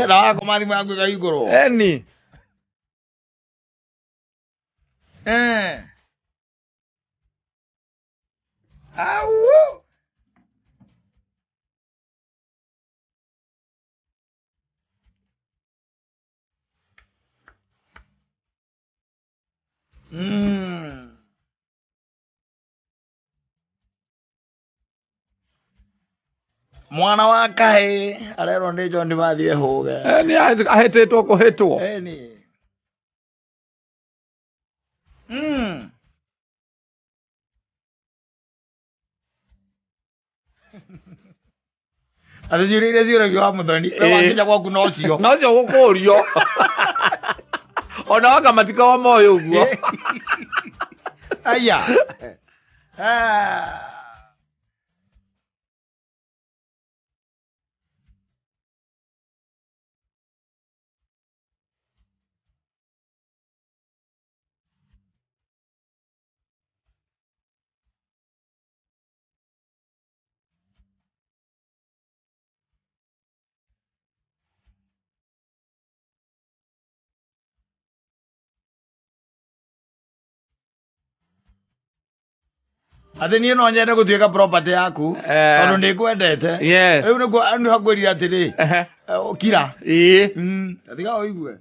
Na koma thimu yangu ikaigũrwo. Eni. Au. Mwana wa kaĩ arerwo nĩ John Mathiĩ hũge. Ni ahetetwo kũhĩtwo. Eni. Athiũrĩ iria ciũragio wa Mũthoni. We wakinya gwaku no cio. No cio gũkũrio. Ona waka matika wa moyo ũguo. Aya. Atĩ niĩ no nyende gũtuĩka property yaku tondũ nĩ kwendete. Yes. Rĩu nĩguo hakwĩrire atĩrĩ kira. Tiga ũigue.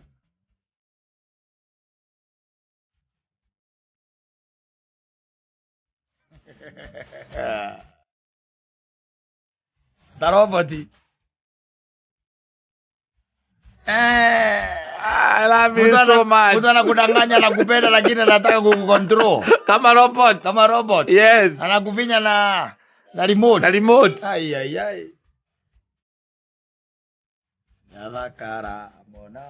Ta robot. I love you so much. Mtu anakudanganya na kupenda lakini anataka kukucontrol. Kama robot. Kama robot. Yes. Anakufinya na remote. Na remote. Ai. Nyavakara mona.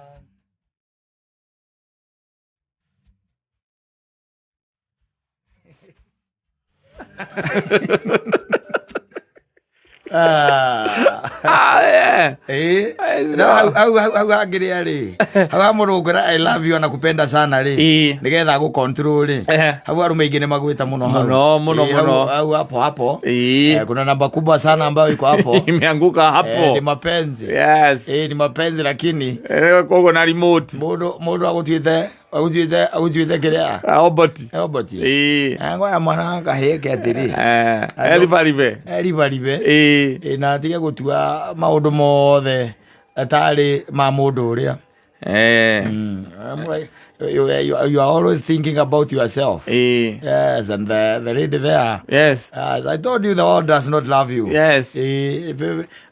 Hau hangĩrĩ arĩ hau mũrũngũra I love you anakupenda sana rĩ nĩgetha gũcontrol rĩ hau arũme aingĩ nĩmagwĩta mũno hau mũno hau hapo kuna namba kubwa sana ambayo iko hapo imeanguka hapo ni mapenzi. Yes. Ni mapenzi lakini kogo na remote mũndũ agũtuĩte kĩrĩa robot ngoya mwana kahĩke atĩrĩ eribe na atige gũtua maũndũ mothe atarĩ ma mũndũ ũrĩa. You are always thinking about yourself. Yes, and the lady there. Yes. I told you the world does not love you. Yes.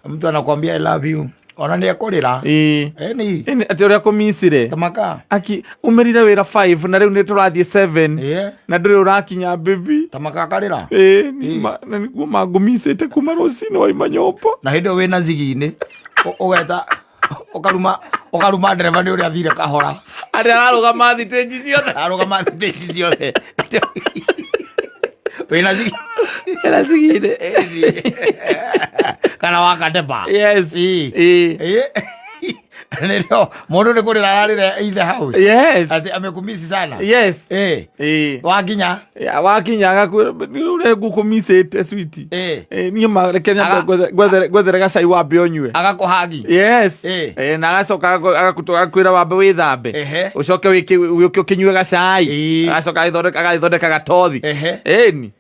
Mtu anakuambia I love you. Ona nĩ ekũrĩra. Eni atĩ ũrĩa kũmicire. Tamaka. Aki umerire wĩra 5 na rĩu nĩ tũrathiĩ 7. Na ndũrĩ ũrakinya baby. Tamaka akarĩra. Na nĩguo mangũmicĩte kuma rũcinĩ waima nyũmba. Na hĩndĩ ĩyo wĩna zigi-inĩ ũgeta ũkaruma ndereba nĩ ũrĩa athire kahora. Arĩa ararũgama thitĩnji ciothe. Arũgama thitĩnji ciothe. Wĩna zigi-inĩ. Kana wakateba. Yes. Nĩrĩo mũndũ nĩ kũrĩra ararĩra in the house. Yes. Atĩ amekumisi sana. Yes. Wakinya ngũkũmicĩte switi. Niĩ mareke gwethere gacai wambe ũnyue. Agakũhagi. Yes. Na agacoka agakwĩra wambe wĩthambe. Ũcoke ũke ũkĩnyue gacai. Agacoka agagĩthondeka gatothi. Ĩni.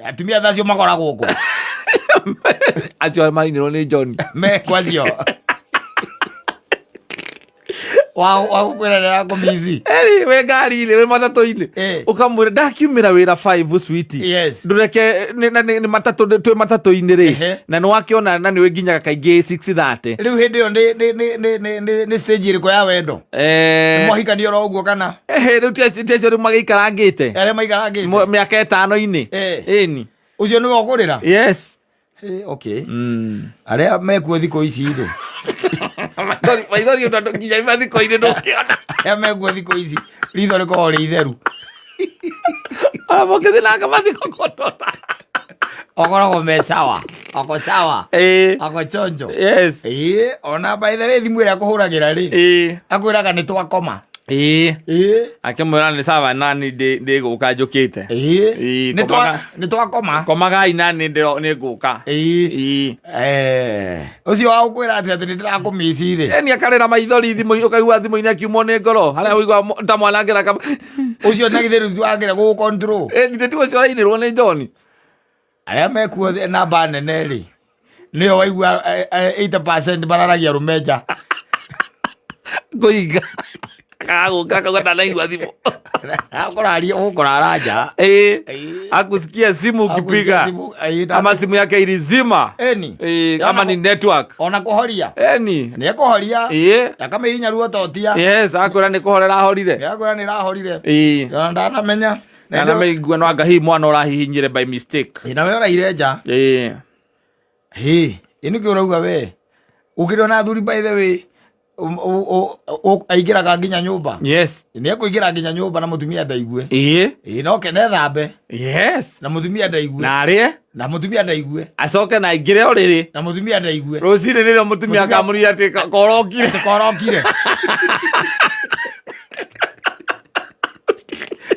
Atumia thacio makoragwo gũkũ. Acio mainĩrwo nĩ John. Me kwacio. Wow, kwĩra nĩra kũmici. We ngari-inĩ we matatũ-inĩ ũkamwĩra ndakiumĩra wĩra 5 switi. Yes. Ndũreke nĩ matatũ twĩ matatũ-inĩ rĩ na nĩ wakĩona na nĩ nginyaga kaingĩ 6:30. Rĩu hĩndĩ ĩyo nĩ stage ĩrĩkũ ya wendo? Nĩ mwahikania oro ũguo kana? Rĩu tiacio rĩu magĩikarangĩte. Arĩa maikarangĩte mĩaka 5-inĩ. Ĩni ũcio nĩwe ũkũrĩra? Yes. Okay. Arĩa mekuo thikũ ici rĩ maithori ũndũ nginya ima thikũ-inĩ ndũkĩona. Arĩa mekuo thikũ ici ritho rĩkoragwo rĩ itheru. Mokĩthi nake mathiko kũndota. Okoragwo me sawa. Oko sawa. Oko chonjo. Yes. Ona by the way thimũ ĩrĩa akũhũragĩra rĩ akwĩraga nĩ twakoma. akimwira ni sawa nani ndi guka njukite ni twakoma komagai nani ni guka ucio wa ukwira ati ni ndirakumisi ri ni akarira maithori thimu ukaigua thimu ina kiumo ni ngoro haria uigua ta mwanangira kama ucio na githeru twagire gu control ni tu ucio rainirwo ni John aria mekuo namba nene ri nio waigua 80% bararagia rumeja kuiga kaka na igwa thimu akorari ukoraraja akusikia simu ukipiga ama simu yake ilizima kama ni network ona kuhoria ni kuhoria akame hinya ruo totia akwira ni kuhorera horire akwira ni rahorire ndana menya na meigua no anga hi mwana urahihinyire by mistake na we uraire nja inu ki urauga we ukirona thuri by the way aigiraga nginya nyumba ni ekuigira nginya nyumba na mutumia ndaigue no kene thambe na mutumia ndaigue na arie na mutumia ndaigue acoke na ingire oriri na mutumia ndaigue rucire rire mutumia akamuri ati korokire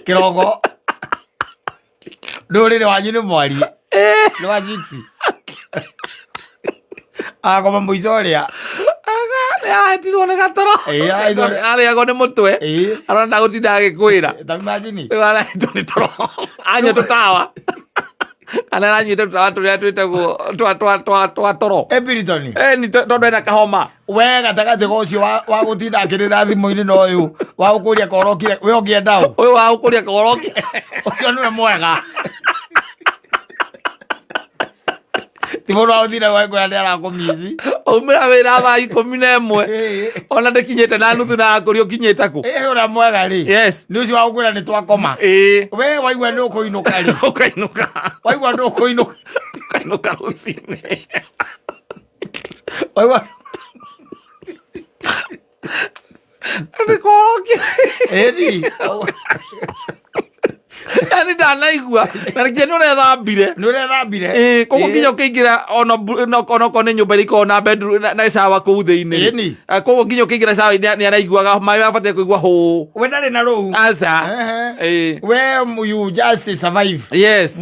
kirogo ndurire wanyu ni mwari ni wa 6 akoma muicoria atirwo ni gatoro ariagwo ni mutwe arona gutinda agikwira tamimagini araitwo ni toro anya tutawa kana ranyite tutawa turia twitagwo twa toro epiritoni ni tondu ena kahoma we gatagati gocio wa gutinda akirira thimu-ini no uyu wa gukuria korokire we ungienda uyu wa gukuria korokire ucio niwe mwega tibono authira waigua ni arakumizi umira wira thaa 11 ona ndikinyite na nuthu na akurio kinyite ku ura mwega ri ni ucio wa gukwira ni twakoma we waigua ni ukuinuka ri ukainuka waigua ni ukainuka rucine waigua ni korokire eri yani ndanaigua na rĩngĩ nĩ ũrethambire koguo nginya ũkĩingĩra ona nĩ nyũmba irĩkoragwo na bedroom na shower kũu thĩinĩ koguo nginya ũkĩingĩra shower nĩ araiguaga maĩ mabatiĩ kũigua hũ we ndarĩ na rũu aca we you just survive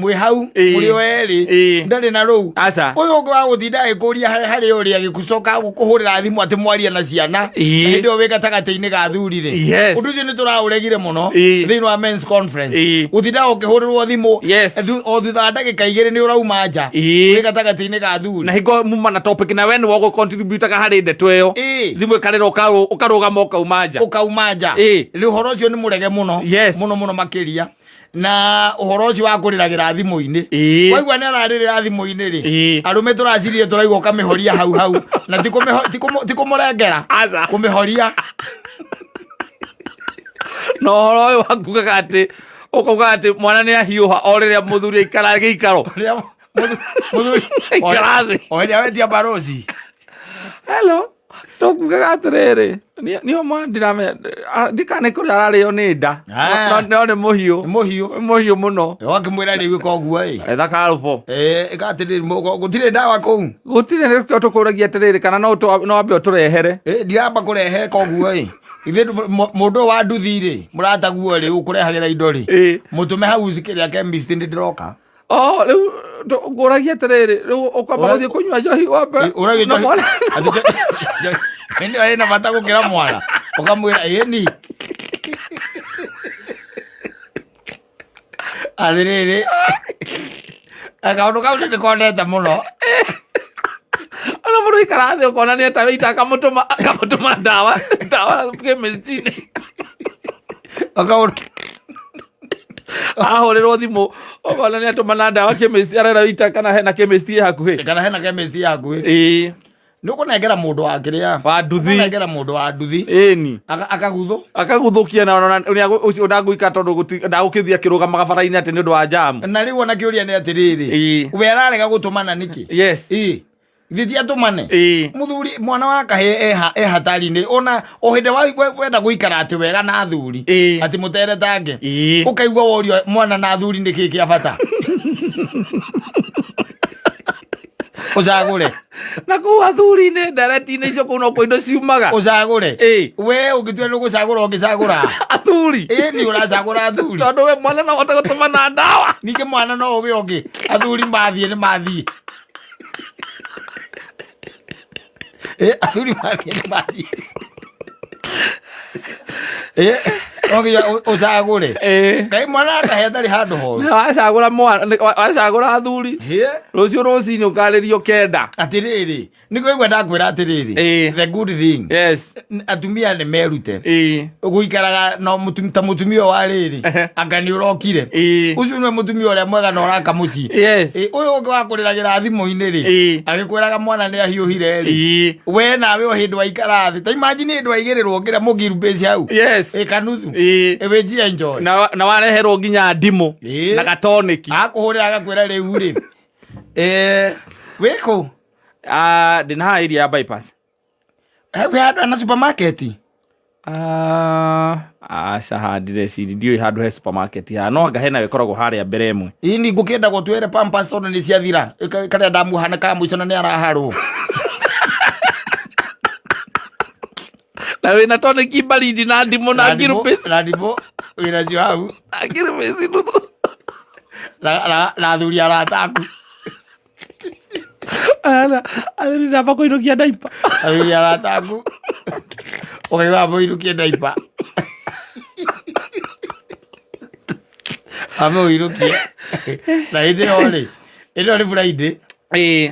mwĩ hau mũrĩ o erĩ ndarĩ na rũu aca ũyũ ũngĩ wa gũtinda agĩkũria harĩ ũrĩa gĩgũcoka gũkũhũrĩra thimũ atĩ mwaria na ciana hĩndĩ ĩyo wĩ gatagatĩ-inĩ ga thuri-rĩ ũndũ ũcio nĩ tũraũregire mũno thĩinĩ wa men's conference uthida ukihururwo thimu o thutha ndagika 2 ni urauma nja wi gatagati-ini ga thuri na hingo muma na topic na we ni wogo contribute ka hari ndeto iyo thimu ikarira ukarugama ukauma nja ri uhoro ucio ni murege muno muno makiria na uhoro ucio wa kuriragira thimu-ini waigua ni ararira thimu-ini ri arume turacirire turaigua kamihoria hau na tikumurengera kumihoria no horo uyu wakugaga ati ukauga ati mwana ni ahiuha o riria muthuri aikara giikaro muthuri ikarathi o riria wetia barozi hello tokugaga atiriri ni oma ndirame ndikane kuri arario ni nda no ni muhiu muno wakimwira riu koguo etha karupo ikatiriri gutire ndawa kuu gutire nikio tukuragia atiriri kana no ambe turehere ndiramba kurehe koguo ithe mundu wa nduthi ri murataguo ri ukurehagira indo ri mutume hau zikiria chemist ndiroka riu nguragia atiriri riu ukamba guthie kunywa njohi wambe urage njohi indi ina bata gukira mwana ukamwira ni athiriri akaundu kau ni kondete muno ana mũndũ ikara thĩ ũkona nĩ ataweita akamũtũma ndawa chemist-inĩ ahũrĩrwo thimũ ũkona nĩ atũmana ndawa chemist arera wita kana hena chemist hakuhĩ nä å kå nengera må ndå wa kä rä a wa nduthi nengera må ndå wa nduthi akaguthå kia å cio ndagå ika tondå ndagå kä thia kä rå gamaga bara-inä atä nä å ndå wa jam na rä u ona kä å ria nä atä rä rä we ararega gå tå mana nä kä thithi atå mane må thuri mwana wa kahä e hatari-inä ona o hä ndä wenda gå ikara atä wega na thuri atä må teretange å kaigua worio mwana na thuri nä kä kä a bata Ucagure. Na kuu athuri-inĩ ndereti-inĩ icio kũu no kũ indo ciumaga. Ucagure. We ũngĩtua nĩ gũcagũra ũngĩcagũra. Athuri. Nĩ ũracagũra athuri. Tondũ we mwana no ũhote gũtũmana ndawa. Ningĩ mwana no ũgĩ ũngĩ. Athuri mathiĩ nĩ mathiĩ. Athuri mathiĩ nĩ mathiĩ. Ucagure. Ngai mwana akahe atarĩ handũ horu. Wacagũra athuri. Rũciũ rũcinĩ ũkarĩrio kenda. Atĩrĩrĩ, nĩguo ndakwĩra atĩrĩrĩ. The good thing. Yes. Atumia nĩ merute. Gũikaraga ta mũtumia wa rĩrĩ. Anga nĩ ũrokire. Ũcio nĩ mũtumia ũrĩa mwega na ũraka mũciĩ. Ũyũ ũngĩ wakũrĩragĩra thimũ-inĩ rĩ. Agĩkwĩraga mwana nĩ ahiũhire rĩ. We nawe o hĩndĩ waikara thĩ. Ta imagine hĩndĩ waigĩrĩrwo kĩrĩa mũgiru base hau. Kanuthu. Eweji enjoy. Na wareherwo nginya ndimũ na gatoneki. Akũhũrĩra agakwĩra rĩu rĩ. Wĩkũ? Ndĩ na area ya bypass. We handũ na supermarket? Aca handire ciri ndiũĩ handũ he supermarket ya no anga hena gĩkoragwo harĩa mbere ĩmwe. Ini ngũkĩenda gũtwĩre Pampers tondũ nĩ ciathira. Karĩa ndamuhana ka mũico na nĩ araharwo. Na wĩna toneki baridi na ndimũ na ngirupĩci. Na ndimũ wĩna cio hau. Na ngirupĩci nuthu. Na athuri arataku. Athuri namba kũinũkia ndaipa. Athuri arataku. Ũkaigua mũinũkie ndaipa. Amũinũkie. Na hĩndĩ ĩyo rĩ. Ĩno nĩ Friday.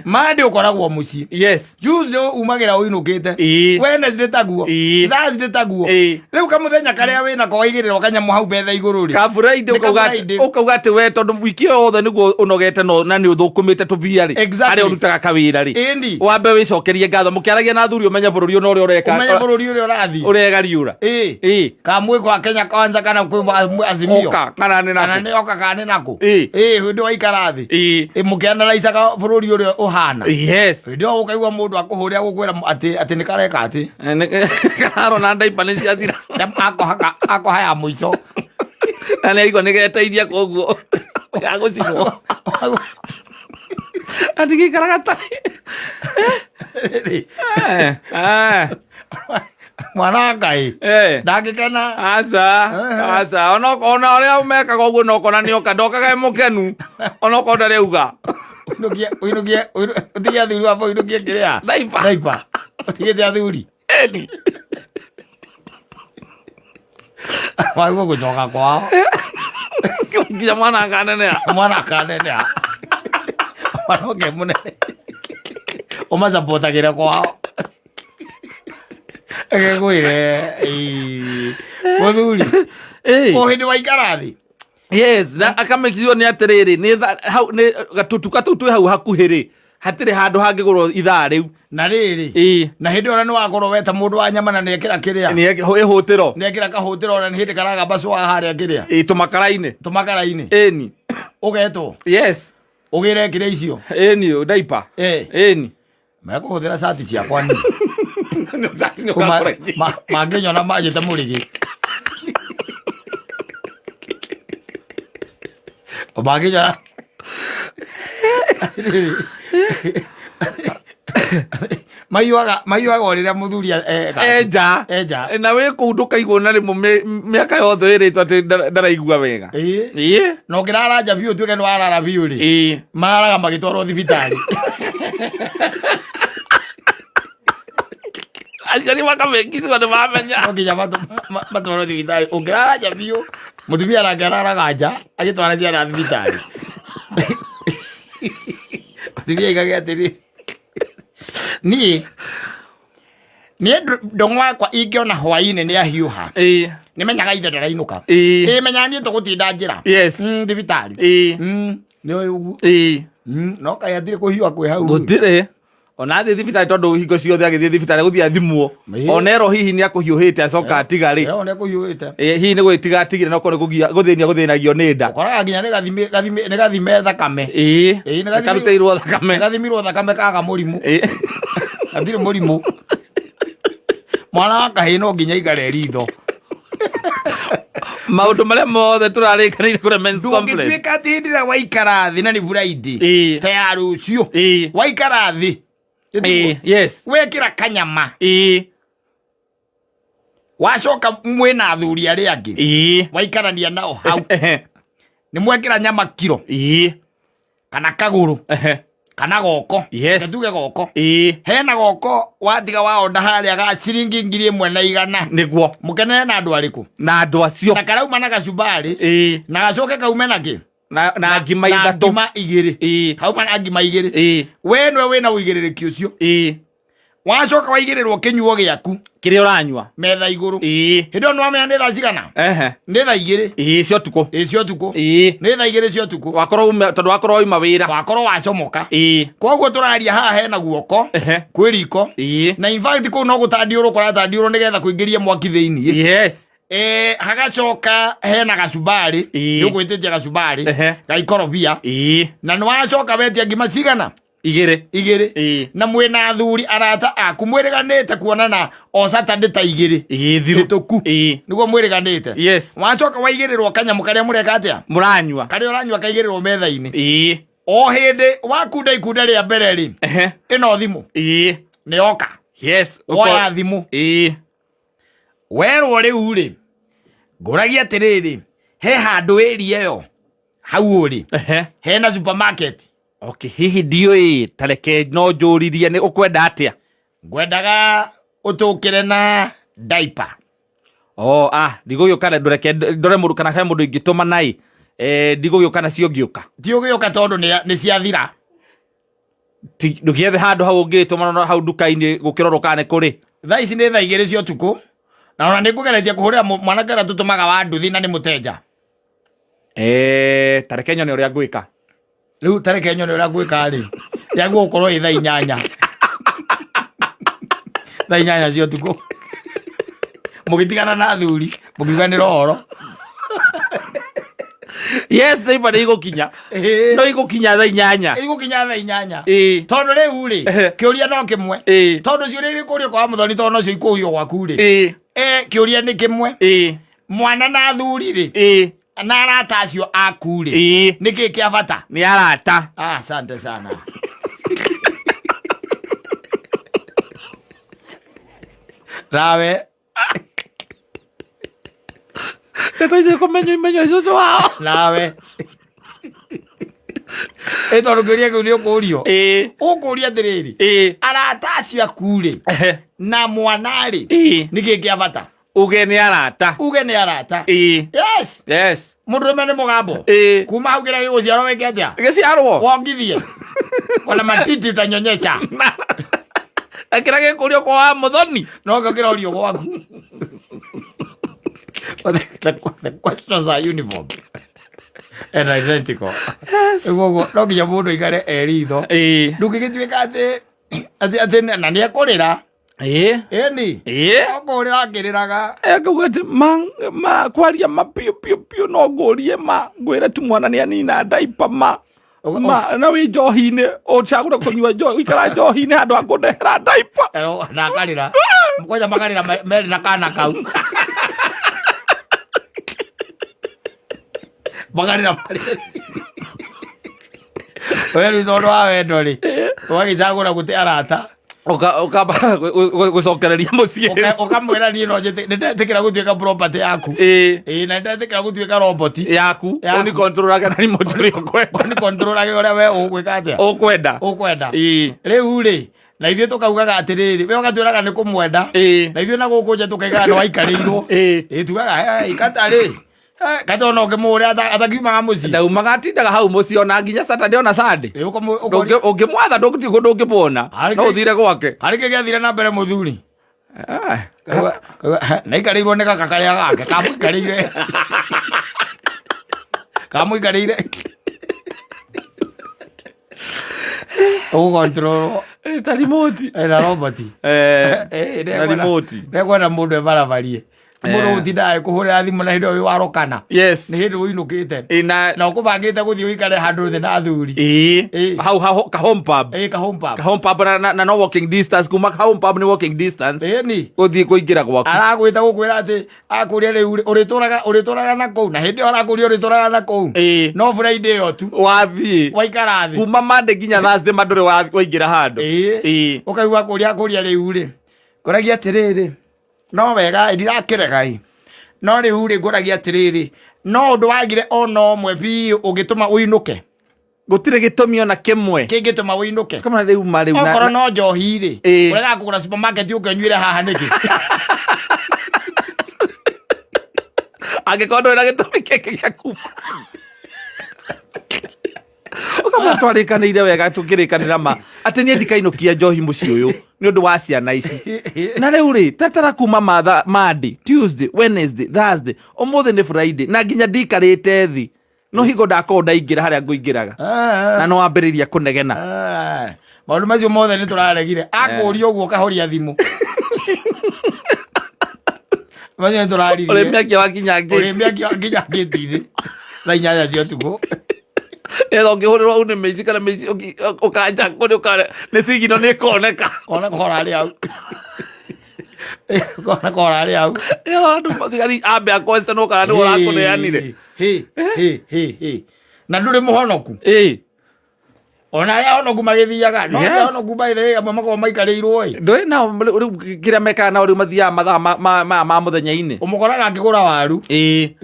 Monday ũkoragwo mũciĩ. Yes. Tuesday umagĩra ũinũkĩte. Wednesday taguo. Thursday taguo. Rĩu kamũthenya karĩa wĩna ko waigĩrĩrwo kanyamũ hau betha igũrũ rĩ. Ka Friday ũkauga atĩ we tondũ wiki yothe nĩguo ũnogete na nĩ ũthũkũmĩte tũbia rĩ. Harĩa ũrutaga kawĩra rĩ. Wambe wĩcokerie ngatho mũkĩaragia na athuri ũmenye bũrũri ũno ũrĩa ũreka. Ũmenye bũrũri ũrĩa ũrathiĩ. Ũregariũra. Kamwe kwa Kenya Kwanza kana kwĩ Azimio. Kana nĩ nako. Kana nĩ oka kana nĩ nako. Hĩndĩ waikara thĩ. Mũkĩanalaicaga bũrũri ũrĩa ũhana. Yes. Ndio ũkaigua mũndũ akũhũrĩa gũkwĩra atĩ nĩ kareka atĩ. Karo na ndaipa nĩ ciathira. Akohaya mũico. Na nĩ aigua nĩ geteithia koguo. Ya gũcinwo. Atigikaraga tarĩ. Mwana Ngai. Ndangĩkena. Aca. Ona ũrĩa ũmekaga ũguo no kona nĩ oka ndokaga mũkenu. Ona ũkorwo ndareuga. Uinukie utige athuri hapo uinukie kĩrĩa? Ndaipa. Utige athuri. Waigua gũcoka kwao. Nginya mwana akanenea. Mwana akanenea. Mwana mũnene. Ũmacapotagĩra kwao. Agĩkwĩre mũthuri. O hĩndĩ waikara thĩ. Yes, na akamekizio nĩ atĩrĩrĩ nĩ gatutuka tũu twĩ hau hakuhĩ rĩ hatirĩ handũ hangĩgũrwo ithaa rĩu na rĩrĩ na hĩndĩ ona nĩ wakorwo weta mũndũ wa nyama na nĩ ekĩra kĩrĩa nĩ ihũtĩro nĩ ekĩra kahũtĩro na nĩ hĩndĩ karaga bacwa harĩa kĩrĩa tũmakara-inĩ ĩni ũgetwo yes ũgĩre kĩrĩa icio ĩni ndaipa ĩni mekũhũthĩra cati ciakwa ni mangĩnyona manjĩte mũrĩgĩ Obaginya. Mayuaga orĩrĩa mũthuri enja na wĩ kũu ndũkaigwo na rĩmwe mĩaka yothe ĩrĩtwo atĩ ndaraigua wega na ũngĩraranja biũ ũtuĩke nĩ warara biũ rĩ mararaga magĩtwarwo thibitarĩ aciari makamekithio nĩ mamenya no nginya matwarwo thibitarĩ ũngĩraranja biũ mũtumia nake araraga nja agĩtwara ciana thibitarĩ mũtumia aigage atĩrĩ niĩ ndong'o wakwa ingĩona hwaĩ-inĩ nĩ ahiũha nĩ menyaga ithe ndarainũka menyaga niĩ tũgũtinda njĩra thibitarĩ nĩ ũyũ ũguo no kaĩ hatirĩ kũhiũha kwĩ hau gũtirĩ ona thĩ thibitarĩ tondũ hingo ciothe agĩthiĩ thibitarĩ gũthiĩ athimwo ona ero hihi nĩ akũhiũhĩte acoka atiga rĩ hihi nĩ gwĩtiga atigire no korwo gũthĩnagio nĩ nda ũkoraga nginya nĩ gathime thakame karutĩirwo thakame kaga mũrimũ gatirĩ mũrimũ mwana wa kahĩ no nginya igare ritho maundu maria mothe turarikanire kure men's complex ndungituika tindira waikara thi na ni buraidi ta ya rucio waikara thi yes wekira kanyama wacoka mwena athuri ari angi waikarania nao hau ni mwekira nyama kiro kana kaguru kana goko tuge goko hena goko watiga waonda haria ga ciringi 1,100 niguo mukenere na andu ariku na andu acio na karauma na gacumbari na gacoke kaume naki na ngima ithatu ngima igiri kauma na ngima igiri we nwe wina uigiririki ucio wacoka waigirirwo kinyuo giaku kiria uranyua metha iguru hindo no amenya thaa cigana ni thaa igiri cio tuku ni thaa igiri cio tuku wakorwo tondu wakorwo ima wira wakorwo wacomoka koguo turaria haha hena guoko kwi riko na in fact ko no gutandiuru kora tandiuru nigetha kuingiria mwaki thiini yes hagacoka hena gacumbari nigwititia gacumbari gaikorobia na nwacoka wetia ngima cigana igiri na mwena athuri arata aku mwiriganite kuonana o Saturday ta igiri thituku niguo mwiriganite yes wacoka waigirirwo kanyamu karia mureka atia muranyua karia uranyua kaigirirwo metha-ini o hindi wakunda ikunda ria mbere ri ino thimu ni oka yes oya thimu werwo riu ri nguragia atiriri he handu area yo hau uri hena supermarket okay hihi ndioi tareke no njuririe ni ukwenda atia ngwendaga utukire na diaper ndiguyukana ndureke ndore mundu kana he mundu ingituma nai ndiguyukana cio ngiuka ti ugiuka tondu ni ciathira ndugiethe handu hau ngituma hau nduka-ini gukiroroka ne kuri thaa ici ni thaa igiri cia utuku na ona nikugeretia kuhurira mwanake ra tutumaga wa nduthi na ni mutenja tareke nyone uria ngwika riu tareke nyone uria ngwika ri yaguo ukorwo i thaa 8 thaa 8 cia utuku mugitigana na athuri mukiganira horo yes neiba ni igukinya no igukinya thaa 8 igukinya thaa 8 tondu riu ri kiuria no kimwe tondu ciuria iri kurio kwa muthoni tondu cio ikurio gwaku ri kiuria ni kimwe mwana na athuri ri na arata acio aku ri niki kia bata ni arata asante sana rawe Ndio kumenyo icio wao nawe tondu kiuria kiu ni ukurio ukuria atiriri arata acio aku ri na mwana ri niki kia bata uge ni arata yes mundurume ni mugambo kuma hau gira giguciarwo weke atia giciarwo wongithie ona matiti utanyonyesha akira gikurio kwa muthoni no gakira urio gwaku the questions are uniform and identical ego no kinya mundu igare eritho ndungigituika ati na ni akurira ni okurira akiriraga akauga ati ma kwaria mapio pio no ngurie ma ngwira tu mwana ni anina diaper ma na wi njohi-ini ucagura kunyua njohi ikara njohi-ini handu akundehera diaper na akarira mkoja makarira meri na kana kau makarira wewe ndo wa wendo ri wagicagura guti arata ukamba gucokereria mucii ukamwira ni no ndetikira gutuika property yaku na ndetikira gutuika robot yaku ni control age na remote ri ukwenda ni control age uria we ugwika atia ukwenda riu ri na ithuĩ tukaugaga atiriri we ugatwiraga ni kumwenda na ithuĩ na guku nje tukaigaga no aikarĩirwo tugaga ikatari katona ngimuria atakiumaga mucii ndaumaga atindaga hau mucii ona nginya Saturday ona Sunday ungimwatha ndungitigo ndungimwona no uthire gwake harĩ kĩgĩathire na mbere mũthuri na ikarĩirwo nĩ gaka karĩa gake kamũikarĩire ũgũkontrolwo ta remote na roboti na remote nekwenda mũndũ ebarabarie Muno utindaga kuhurira thimu na hindo warokana. Yes. Ni hindo uinukite. Na ukubangite guthii uikare handu thi na athuri. Hau ka home pub. Ka home pub. Ka home pub na no walking distance kuma ka home pub ni walking distance. Ni. Uthii kuingira gwaku. Aragwita gukwira ati akuria riu urituraga na kou na hindi arakuria urituraga na kou. No Friday yo tu. Wathii. Waikara thi. Kuma Monday nginya Thursday mandure waingira handu. Ukaigua kuria riu ri. Ngoragia atiriri. No wega ndirakiregai. No riu ri ngoragia atiriri. No undu wagire ono mwe bi ugituma uinuke. Gutire gitumi ona kimwe. Kingituma uinuke. Kama riu mari una. Okoro no njohi ri. Urega kugura supermarket ukenyuire haha niki. Agikondo na gitumi keke gya kuma. Ukama twarikanire wega tukirikanira ma ati nie ndikainukia njohi muci uyu ni undu wa ciana ici na riu ri tatara kuma Monday, Tuesday, Wednesday, Thursday umuthi ni Friday na nginya ndikarite thi no higo ndako ndaingira haria nguingiraga na no ambiriria kunegena maundu macio mothe ni turaregire akuria uguo kahoria thimu macio turaririe uri miakia wakinya ngitire thaa 8 cia tugo Ero ngihurira une mezi kana mezi ukanja kuri ukare ne sigino ne koneka kona korari au kona korari au ero ndu mathigari ambe akosta no kana ora kuneanire na nduri muhonoku ona ya honoku magithiaga no ya honoku baire amwe mako maikarirwo ndoi na kira meka na uri mathia matha ma muthenya-ini umukoraga ngigura waru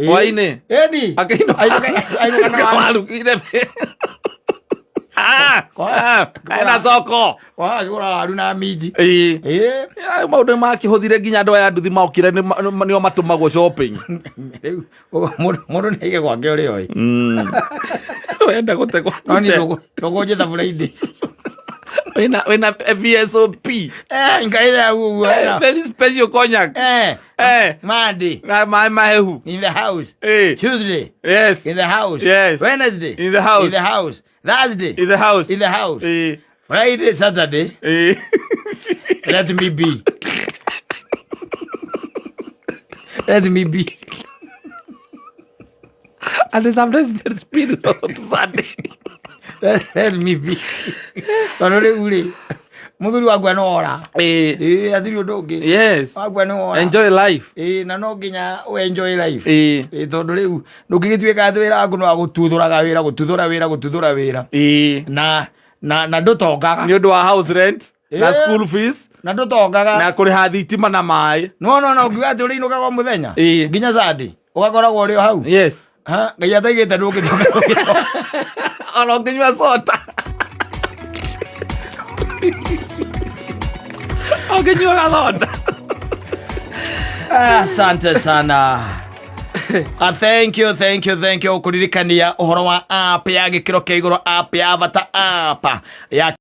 waine ni akaino kana waru irebe kana soko ngigura waru na minji maundu makihuthire nginya andu aya nduthi maukire nio matumagwo shopping mundu nige gwake uri oi wenda gutegwa noni rogo jetha Friday wena VSOP nkaire au very special cognac Monday mahehu in the house Tuesday yes in the house yes Wednesday in the house Thursday in the house Friday Saturday let me be and sometimes the spirit of Sunday let me be tonore uri muthuri wagwa no ora athiri undu ungi yes wagwa no ora enjoy life na no nginya we enjoy life tondu riu ndugigitwika wira waku no agututhuraga wira na ndutongaga ni undu wa house rent na school fees na ndutongaga na kuriha thitima na mai no ngiuga ati uriinuka kwa muthenya nginya Sunday ugakoragwo uri hau yes ngai ataigite ndugitoka ono nginywa soda nginywa soda asante sana thank you kuririkania uhoro wa app ya gikiro kia iguru app ya Avata app ya